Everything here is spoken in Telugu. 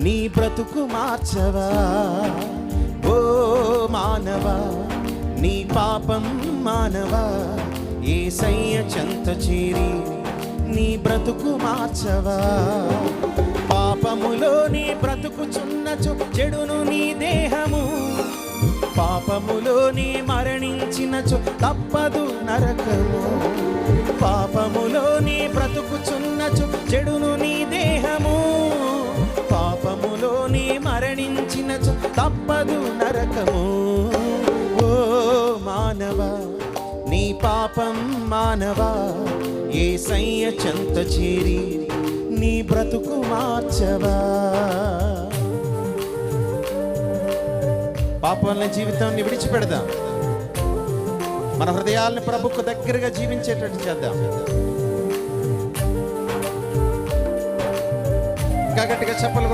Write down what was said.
నీ బ్రతుకు మార్చవా. ఓ మానవా, నీ పాపం మానవా, యేసయ్య చెంత చేరి నీ బ్రతుకు మార్చవా. పాపములో నీ బ్రతుకుచున్నచు చెడును నీ దేహము, పాపములో నీ మరణించినచు తప్పదు నరకము. పాపములో నీ బ్రతుకుచున్నచు చెడును నీ దేహము, పాపములో నీ మరణించినచు తప్పదు నరకము. ఓ మానవా, నీ పాపం మానవా, యేసయ్య చెంత చేరి నీ బ్రతుకు మార్చవా. పాపంలో జీవితాన్ని విడిచిపెడదాం, మన హృదయాలను ప్రభుకు దగ్గరగా జీవించేటట్టు చేద్దాం. ఇంకా గట్టిగా చెప్పలు కూడా